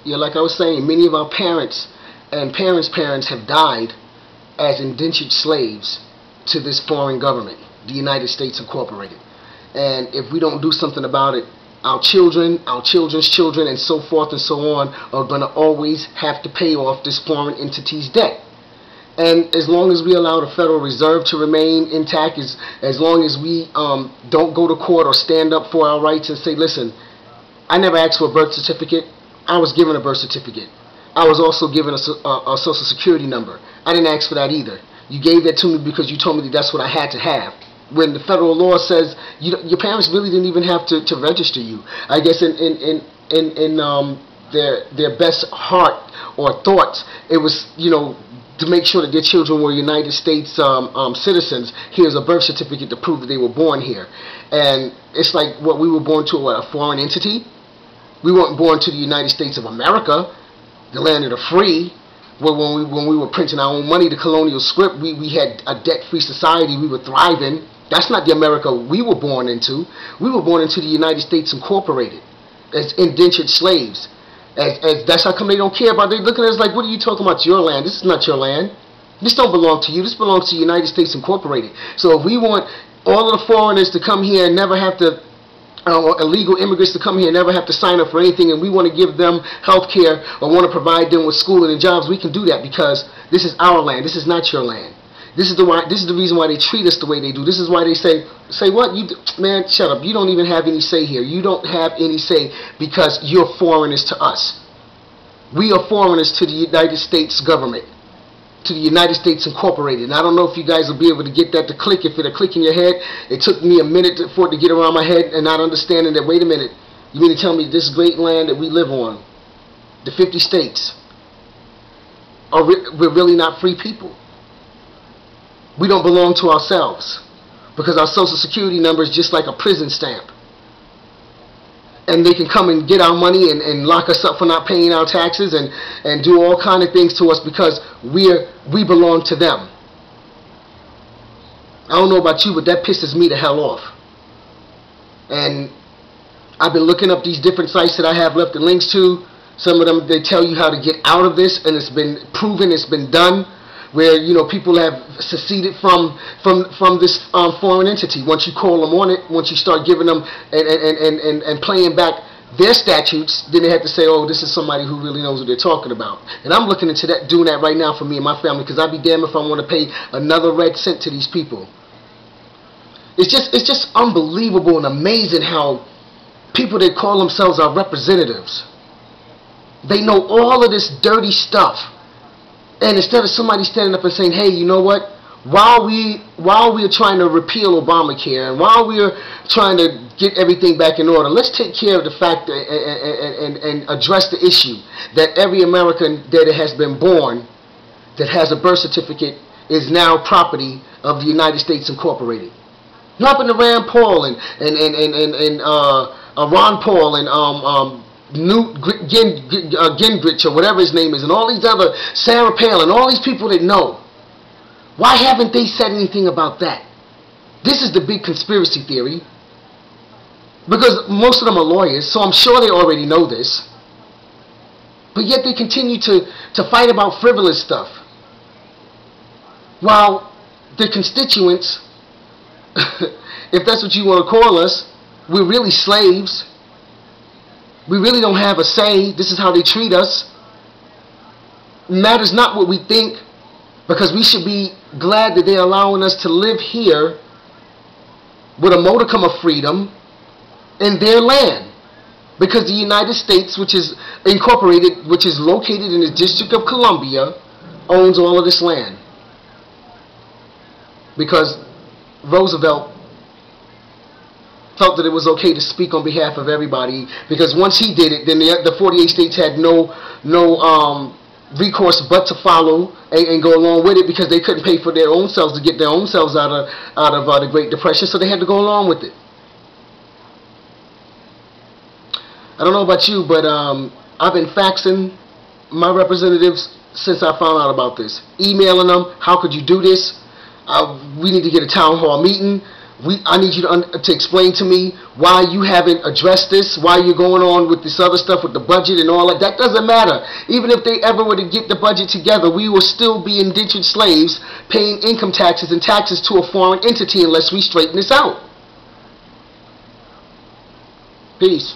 like I was saying, many of our parents and parents' parents have died as indentured slaves to this foreign government, the United States Incorporated. And if we don't do something about it, our children, our children's children, and so forth and so on are going to always have to pay off this foreign entity's debt. And as long as we allow the Federal Reserve to remain intact, as long as we don't go to court or stand up for our rights and say, listen, I never asked for a birth certificate. I was given a birth certificate. I was also given a Social Security number. I didn't ask for that either. You gave that to me because you told me that that's what I had to have. When the federal law says your parents really didn't even have to register you. I guess in their best heart or thoughts, it was, you know, to make sure that their children were United States citizens. Here's a birth certificate to prove that they were born here. And it's like, what, we were born to a foreign entity? We weren't born to the United States of America, the land of the free. Well, when we were printing our own money, the colonial script, we had a debt-free society. We were thriving. That's not the America we were born into. We were born into the United States Incorporated as indentured slaves. As that's how come they don't care about it. They look at us like, what are you talking about? It's your land. This is not your land. This don't belong to you. This belongs to the United States Incorporated. So if we want all of the foreigners to come here and never have to, or illegal immigrants to come here and never have to sign up for anything, and we want to give them health care or want to provide them with schooling and jobs, we can do that because this is our land. This is not your land. This is the reason why they treat us the way they do. This is why they say what? Man, shut up. You don't even have any say here. You don't have any say because you're foreigners to us. We are foreigners to the United States government, to the United States Incorporated. And I don't know if you guys will be able to get that to click. If it'll click in your head, it took me a minute for it to get around my head and not understanding that, wait a minute, you mean to tell me this great land that we live on, the 50 states, we're really not free people? We don't belong to ourselves because our Social Security number is just like a prison stamp. And they can come and get our money and lock us up for not paying our taxes and do all kind of things to us because we belong to them. I don't know about you, but that pisses me the hell off. And I've been looking up these different sites that I have left the links to. Some of them, they tell you how to get out of this, and it's been proven, it's been done, where, you know, people have seceded from this foreign entity. Once you call them on it, once you start giving them and playing back their statutes, then they have to say, oh, this is somebody who really knows what they're talking about. And I'm looking into that, doing that right now for me and my family, because I'd be damned if I want to pay another red cent to these people. It's just unbelievable and amazing how people that call themselves our representatives, they know all of this dirty stuff. And instead of somebody standing up and saying, hey, you know what, while we are trying to repeal Obamacare and while we are trying to get everything back in order, let's take care of the fact and address the issue that every American that has been born that has a birth certificate is now property of the United States Incorporated. What happened to Rand Paul and Ron Paul and Newt Gingrich or whatever his name is, and all these other, Sarah Palin, all these people that know? Why haven't they said anything about that? This is the big conspiracy theory, because most of them are lawyers, so I'm sure they already know this, but yet they continue to fight about frivolous stuff while their constituents, if that's what you want to call us, we're really slaves. We really don't have a say. This is how they treat us. It matters not what we think, because we should be glad that they're allowing us to live here with a modicum of freedom in their land. Because the United States, which is incorporated, which is located in the District of Columbia, owns all of this land. Because Roosevelt felt that it was okay to speak on behalf of everybody, because once he did it, then the 48 states had no recourse but to follow and go along with it, because they couldn't pay for their own selves to get their own selves out of the Great Depression, so they had to go along with it. I don't know about you, but I've been faxing my representatives since I found out about this, emailing them, how could you do this? We need to get a town hall meeting. I need you to explain to me why you haven't addressed this, why you're going on with this other stuff with the budget and all that. That doesn't matter. Even if they ever were to get the budget together, we will still be indentured slaves paying income taxes and taxes to a foreign entity unless we straighten this out. Peace.